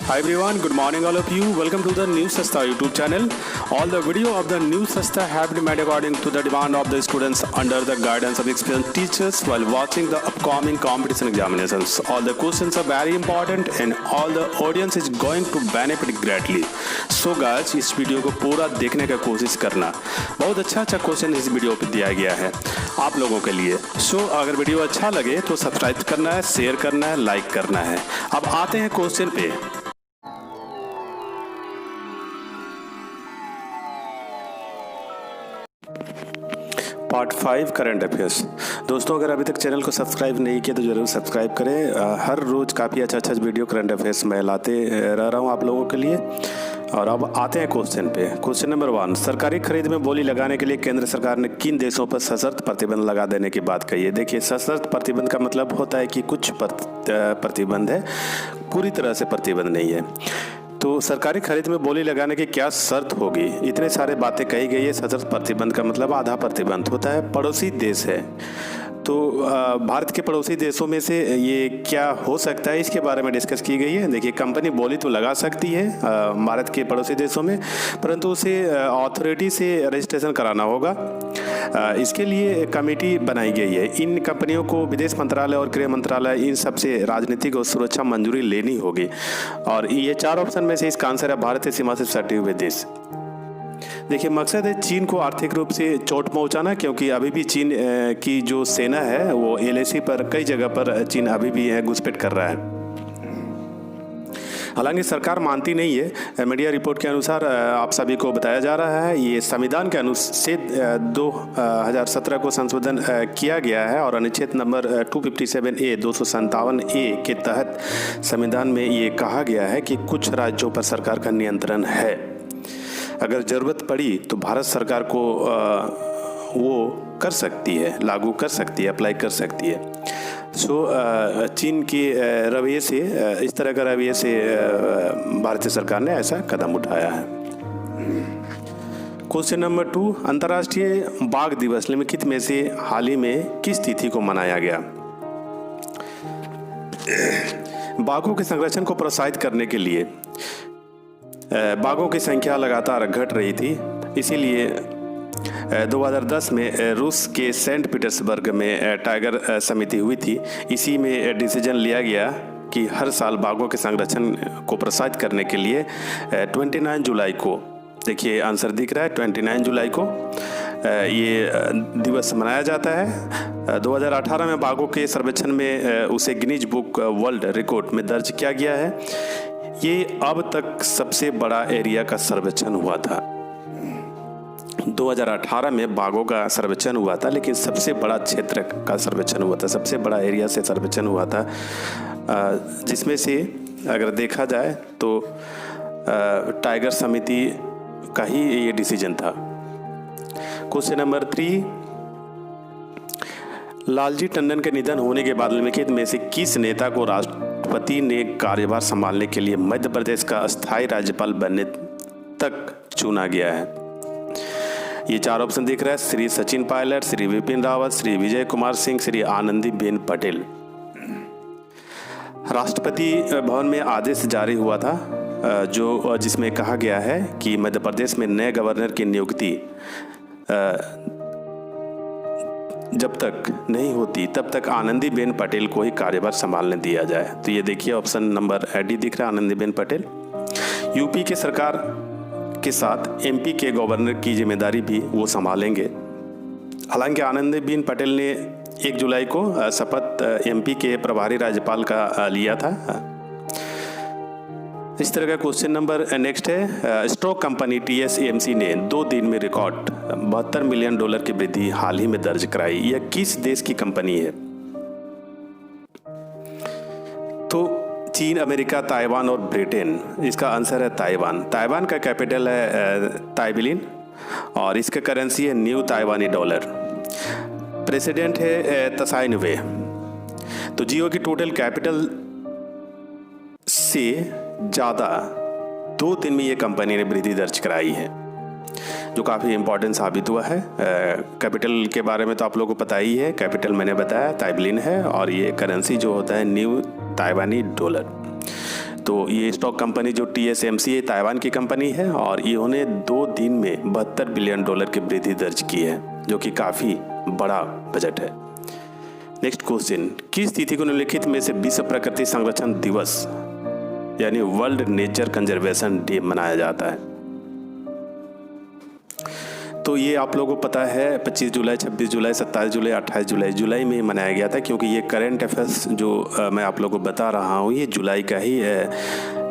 Hi everyone, good morning all of you. Welcome to the News Sasta YouTube channel. All the video of the News Sasta have been made according to the demand of the students under the guidance of experienced teachers while watching the upcoming competition examinations. All the questions are very important and all the audience is going to benefit greatly. So guys, इस video को पूरा देखने का कोशिश करना. बहुत अच्छा question इस वीडियो पे दिया गया है आप लोगों के लिए. सो अगर वीडियो अच्छा लगे तो सब्सक्राइब करना है, शेयर करना है, लाइक करना है. अब आते हैं क्वेश्चन पे. Part 5 current affairs. दोस्तों अगर अभी तक चैनल को सब्सक्राइब नहीं किया तो ज़रूर सब्सक्राइब करें. हर रोज़ काफ़ी अच्छा वीडियो करंट अफेयर्स मैं लाते रह रहा हूँ आप लोगों के लिए. और अब आते हैं क्वेश्चन पे. क्वेश्चन नंबर 1, सरकारी खरीद में बोली लगाने के लिए केंद्र सरकार ने किन देशों पर सशर्त प्रतिबंध लगा देने की बात कही है. देखिए, सशर्त प्रतिबंध का मतलब होता है कि कुछ प्रतिबंध है, पूरी तरह से प्रतिबंध नहीं है. तो सरकारी खरीद में बोली लगाने की क्या शर्त होगी, इतने सारे बातें कही गई है. सशर्त प्रतिबंध का मतलब आधा प्रतिबंध होता है. पड़ोसी देश है तो भारत के पड़ोसी देशों में से ये क्या हो सकता है, इसके बारे में डिस्कस की गई है. देखिए, कंपनी बोली तो लगा सकती है भारत के पड़ोसी देशों में, परंतु उसे अथॉरिटी से रजिस्ट्रेशन कराना होगा. इसके लिए कमेटी बनाई गई है. इन कंपनियों को विदेश मंत्रालय और गृह मंत्रालय इन सबसे राजनीतिक और सुरक्षा मंजूरी लेनी होगी. और ये 4 ऑप्शन में से इसका आंसर है भारतीय सीमा से सटे हुए देश. देखिए, मकसद है चीन को आर्थिक रूप से चोट पहुंचाना, क्योंकि अभी भी चीन की जो सेना है वो एलएसी पर कई जगह पर चीन अभी भी घुसपैठ कर रहा है. हालांकि सरकार मानती नहीं है. मीडिया रिपोर्ट के अनुसार आप सभी को बताया जा रहा है ये संविधान के अनुच्छेद 2017 को संशोधन किया गया है और अनुच्छेद नंबर 257A 257A के तहत संविधान में ये कहा गया है कि कुछ राज्यों पर सरकार का नियंत्रण है. अगर ज़रूरत पड़ी तो भारत सरकार को वो कर सकती है, लागू कर सकती है, अप्लाई कर सकती है. चीन के रवैये से, इस तरह का रवैये से भारतीय सरकार ने ऐसा कदम उठाया है. क्वेश्चन नंबर 2, अंतर्राष्ट्रीय बाघ दिवस निम्नलिखित में से हाल ही में किस तिथि को मनाया गया. बाघों के संरक्षण को प्रोत्साहित करने के लिए बाघों की संख्या लगातार घट रही थी, इसीलिए 2010 में रूस के सेंट पीटर्सबर्ग में टाइगर समिति हुई थी. इसी में डिसीजन लिया गया कि हर साल बाघों के संरक्षण को प्रोत्साहित करने के लिए 29 जुलाई को, देखिए आंसर दिख रहा है, 29 जुलाई को ये दिवस मनाया जाता है. 2018 में बाघों के सर्वेक्षण में उसे गिनीज बुक वर्ल्ड रिकॉर्ड में दर्ज किया गया है. ये अब तक सबसे बड़ा एरिया का सर्वेक्षण हुआ था. 2018 में बाघों का सर्वेक्षण हुआ था, लेकिन सबसे बड़ा क्षेत्र का सर्वेक्षण हुआ था, सबसे बड़ा एरिया से सर्वेक्षण हुआ था, जिसमें से अगर देखा जाए तो टाइगर समिति का ही ये डिसीजन था. क्वेश्चन नंबर 3, लालजी टंडन के निधन होने के बाद निम्नलिखित में से किस नेता को राष्ट्रपति ने कार्यभार संभालने के लिए मध्य प्रदेश का अस्थायी राज्यपाल बनने तक चुना गया है. ये 4 ऑप्शन दिख रहा है. श्री सचिन पायलट, श्री विपिन रावत, श्री विजय कुमार सिंह, श्री आनंदीबेन पटेल. राष्ट्रपति भवन में आदेश जारी हुआ था जिसमें कहा गया है कि मध्य प्रदेश में नए गवर्नर की नियुक्ति जब तक नहीं होती तब तक आनंदीबेन पटेल को ही कार्यभार संभालने दिया जाए. तो ये देखिए ऑप्शन नंबर डी दिख रहा है, आनंदीबेन पटेल. यूपी के सरकार के साथ एमपी के गवर्नर की जिम्मेदारी भी वो संभालेंगे. हालांकि आनंदीबेन पटेल ने 1 जुलाई को शपथ एमपी के प्रभारी राज्यपाल का लिया था. इस तरह का क्वेश्चन नंबर नेक्स्ट है. स्टॉक कंपनी TSMC ने 2 दिन में रिकॉर्ड $72 मिलियन की वृद्धि हाल ही में दर्ज कराई. यह किस देश की कंपनी है. तो चीन, अमेरिका, ताइवान और ब्रिटेन. इसका आंसर है ताइवान. ताइवान का कैपिटल है ताइबिलिन और इसका करेंसी है न्यू ताइवानी डॉलर. प्रेसिडेंट है तसाई नुवे. तो जियो की टोटल कैपिटल से ज़्यादा 2 दिन में ये कंपनी ने वृद्धि दर्ज कराई है, जो काफ़ी इम्पोर्टेंट साबित हुआ है. कैपिटल के बारे में तो आप लोगों को पता ही है. कैपिटल मैंने बताया ताइबिलिन है और ये करेंसी जो होता है न्यू ताइवानी डॉलर. तो ये स्टॉक कंपनी जो TSMC है ताइवान की कंपनी है और इन्होंने 2 दिन में $72 बिलियन की वृद्धि दर्ज की है, जो कि काफ़ी बड़ा बजट है। नेक्स्ट क्वेश्चन, किस तिथि को निम्नलिखित में से विश्व प्रकृति संरक्षण दिवस यानी वर्ल्ड नेचर कंजर्वेशन डे मनाया जाता है? तो ये आप लोगों को पता है 25 जुलाई, 26 जुलाई, 27 जुलाई, 28 जुलाई में मनाया गया था, क्योंकि ये करंट अफेयर्स जो मैं आप लोगों को बता रहा हूँ ये जुलाई का ही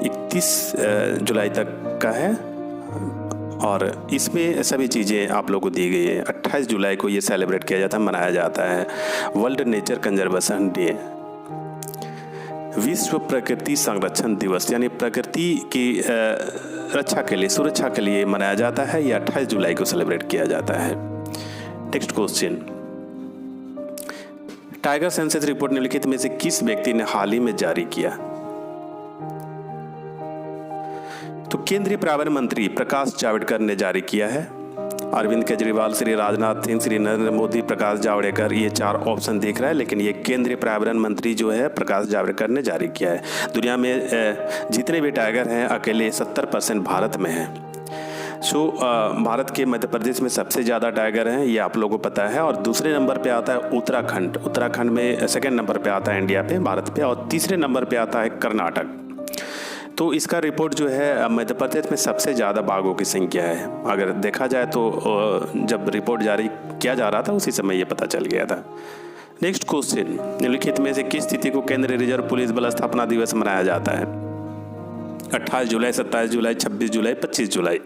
31 जुलाई तक का है और इसमें सभी चीज़ें आप लोगों को दी गई है। 28 जुलाई को ये सेलिब्रेट किया जाता है, मनाया जाता है वर्ल्ड नेचर कंजर्वेशन डे। विश्व प्रकृति संरक्षण दिवस यानी प्रकृति की रक्षा के लिए, सुरक्षा के लिए मनाया जाता है। यह 28 जुलाई को सेलिब्रेट किया जाता है। Next question, tiger census report निम्नलिखित में से किस व्यक्ति ने हाल ही में जारी किया? तो केंद्रीय पर्यावरण मंत्री प्रकाश जावड़ेकर ने जारी किया है। अरविंद केजरीवाल, श्री राजनाथ सिंह, श्री नरेंद्र मोदी, प्रकाश जावड़ेकर, ये 4 ऑप्शन दिख रहा है, लेकिन ये केंद्रीय पर्यावरण मंत्री जो है प्रकाश जावड़ेकर ने जारी किया है। दुनिया में जितने भी टाइगर हैं अकेले 70% भारत में हैं। भारत के मध्य प्रदेश में सबसे ज़्यादा टाइगर हैं, ये आप लोगों को पता है। और दूसरे नंबर पे आता है उत्तराखंड में सेकेंड नंबर पे आता है इंडिया पे, भारत पे, और तीसरे नंबर पे आता है कर्नाटक। तो इसका रिपोर्ट जो है मध्य प्रदेश में सबसे ज़्यादा बाघों की संख्या है। अगर देखा जाए तो जब रिपोर्ट जारी किया जा रहा था उसी समय ये पता चल गया था। नेक्स्ट क्वेश्चन, निम्नलिखित में से किस तिथि को केंद्रीय रिजर्व पुलिस बल स्थापना दिवस मनाया जाता है? 28 जुलाई, 27 जुलाई, 26 जुलाई, 25 जुलाई।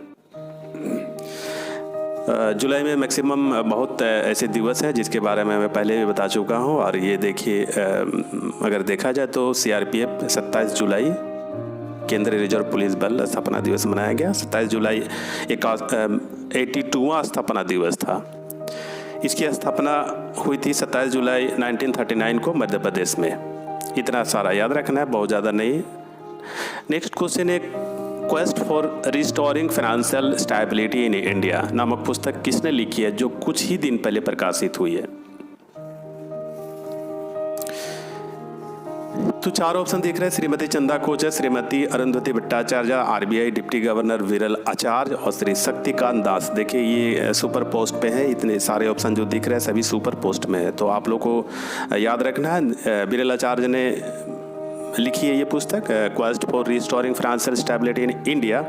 जुलाई में मैक्सिमम बहुत ऐसे दिवस हैं जिसके बारे में मैं पहले भी बता चुका हूँ। और ये देखिए, अगर देखा जाए तो CRPF 27 जुलाई केंद्रीय रिजर्व पुलिस बल स्थापना दिवस मनाया गया। 27 जुलाई 82वां स्थापना दिवस था। इसकी स्थापना हुई थी 27 जुलाई 1939 को मध्य प्रदेश में। इतना सारा याद रखना है, बहुत ज़्यादा नहीं। नेक्स्ट क्वेश्चन है, quest for restoring financial stability in India नामक पुस्तक किसने लिखी है, जो कुछ ही दिन पहले प्रकाशित हुई है? तो 4 ऑप्शन दिख रहे हैं, Shrimati Chanda Kochhar, Shrimati Arundhati Bhattacharya, RBI deputy governor Viral Acharya और श्री शक्तिकांत दास। देखिए ये सुपर पोस्ट पे है, इतने सारे ऑप्शन जो दिख रहे हैं सभी सुपर पोस्ट में है। तो आप लोग को याद रखना है, विरल आचार्य ने लिखी है ये पुस्तक quest for restoring financial stability in India,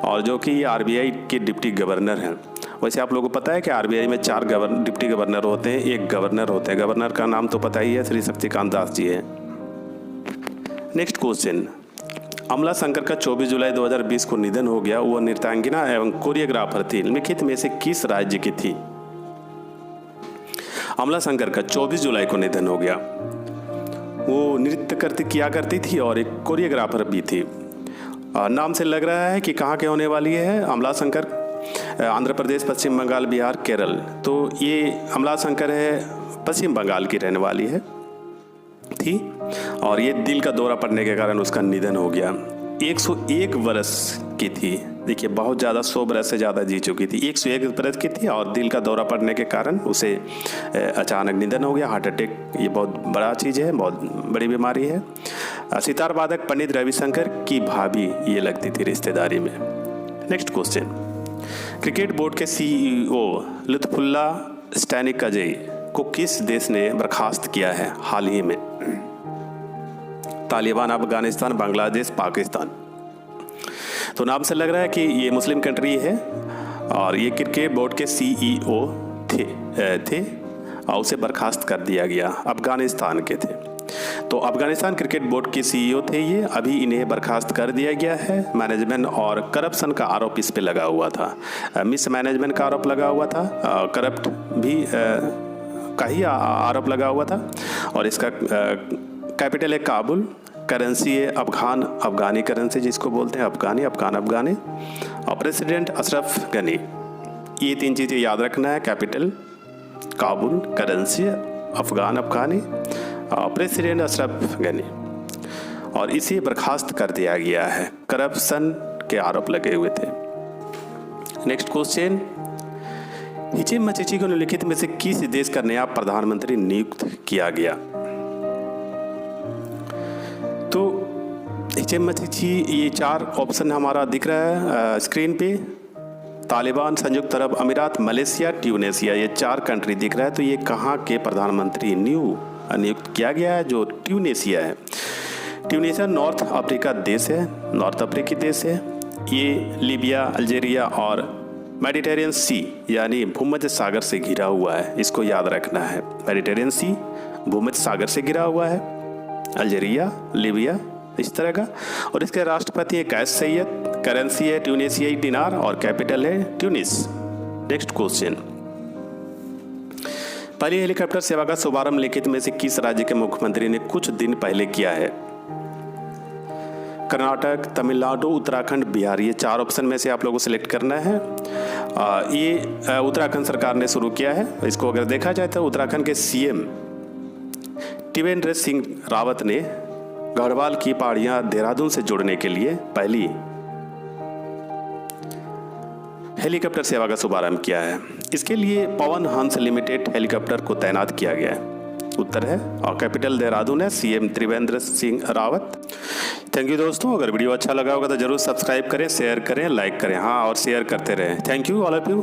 और जो कि RBI के डिप्टी गवर्नर हैं। वैसे आप लोगों को पता है कि RBI में 4 डिप्टी गवर्नर होते हैं, 1 गवर्नर होते हैं। गवर्नर का नाम तो पता ही है, श्री शक्तिकांत दास जी है। नेक्स्ट क्वेश्चन, अमला शंकर का 24 जुलाई 2020 को निधन हो गया। वह नृत्यांगना एवं कोरियोग्राफर थी, निम्नलिखित में से किस राज्य की थी? अमला शंकर का 24 जुलाई को निधन हो गया। वो नृत्य किया करती थी और एक कोरियोग्राफर भी थी। नाम से लग रहा है कि कहाँ के होने वाली है अमला शंकर, आंध्र प्रदेश, पश्चिम बंगाल, बिहार, केरल। तो ये अमला शंकर है पश्चिम बंगाल की रहने वाली है थी, और ये दिल का दौरा पड़ने के कारण उसका निधन हो गया। 101 वर्ष की थी। देखिए बहुत ज़्यादा, 100 वर्ष से ज़्यादा जी चुकी थी। 101 वर्ष की थी और दिल का दौरा पड़ने के कारण उसे अचानक निधन हो गया, हार्ट अटैक। ये बहुत बड़ा चीज़ है, बहुत बड़ी बीमारी है। सितार वादक पंडित रविशंकर की भाभी ये लगती थी रिश्तेदारी में। नेक्स्ट क्वेश्चन, क्रिकेट बोर्ड के CEO लुत्फुल्ला स्टैनिकजई को किस देश ने बर्खास्त किया है हाल ही में? तालिबान, अफगानिस्तान, बांग्लादेश, पाकिस्तान। तो नाम से लग रहा है कि ये मुस्लिम कंट्री है और ये क्रिकेट बोर्ड के CEO थे और उसे बर्खास्त कर दिया गया। अफगानिस्तान के थे। तो अफगानिस्तान क्रिकेट बोर्ड के CEO थे ये, अभी इन्हें बर्खास्त कर दिया गया है। मैनेजमेंट और करप्शन का आरोप इस पे लगा हुआ था, मिस मैनेजमेंट का आरोप लगा हुआ था, करप्ट भी का ही आरोप लगा हुआ था। और इसका कैपिटल है काबुल, करेंसी है अफगानी करेंसी जिसको बोलते हैं, अफगानी। और प्रेसिडेंट अशरफ गनी। ये 3 चीज़ें याद रखना है, कैपिटल काबुल, करेंसी अफगानी और प्रेसिडेंट अशरफ गनी। और इसे बर्खास्त कर दिया गया है, करप्शन के आरोप लगे हुए थे। नेक्स्ट क्वेश्चन, हिचिम मचीची को निम्नलिखित में से किस देश का नया प्रधानमंत्री नियुक्त किया गया? तो जी ये 4 ऑप्शन हमारा दिख रहा है स्क्रीन पे। तालिबान, संयुक्त अरब अमीरात, मलेशिया, ट्यूनेशिया, ये 4 कंट्री दिख रहा है। तो ये कहाँ के प्रधानमंत्री नियुक्त किया गया है? जो ट्यूनेशिया है। ट्यूनेशिया नॉर्थ अफ्रीका देश है, नॉर्थ अफ्रीकी देश है। ये लीबिया, अल्जीरिया और मेडिटेरियन सी यानी भूमध्य सागर से घिरा हुआ है। इसको याद रखना है, मेडिटेरियन सी भूमध्य सागर से घिरा हुआ है। अल्जीरिया, लीबिया, इस तरह का। और इसके राष्ट्रपति है कैस सैयद, करेंसी है ट्यूनेशियाई दिनार और कैपिटल है ट्यूनिस। नेक्स्ट क्वेश्चन, पहली हेलीकॉप्टर सेवा का शुभारंभ लिखित में से किस राज्य के मुख्यमंत्री ने कुछ दिन पहले किया है? कर्नाटक, तमिलनाडु, उत्तराखंड, बिहार, ये 4 ऑप्शन में से आप लोगों को सिलेक्ट करना है। ये उत्तराखंड सरकार ने शुरू किया है। इसको अगर देखा जाए तो उत्तराखंड के सीएम त्रिवेंद्र सिंह रावत ने गढ़वाल की पहाड़ियां देहरादून से जोड़ने के लिए पहली हेलीकॉप्टर सेवा का शुभारंभ किया है। इसके लिए पवन हंस लिमिटेड हेलीकॉप्टर को तैनात किया गया है। उत्तर है और कैपिटल देहरादून है, CM Trivendra Singh Rawat. Thank you दोस्तों, अगर वीडियो अच्छा लगा होगा तो जरूर सब्सक्राइब करें, शेयर करें, लाइक करें, हाँ और शेयर करते रहें। Thank you all of you.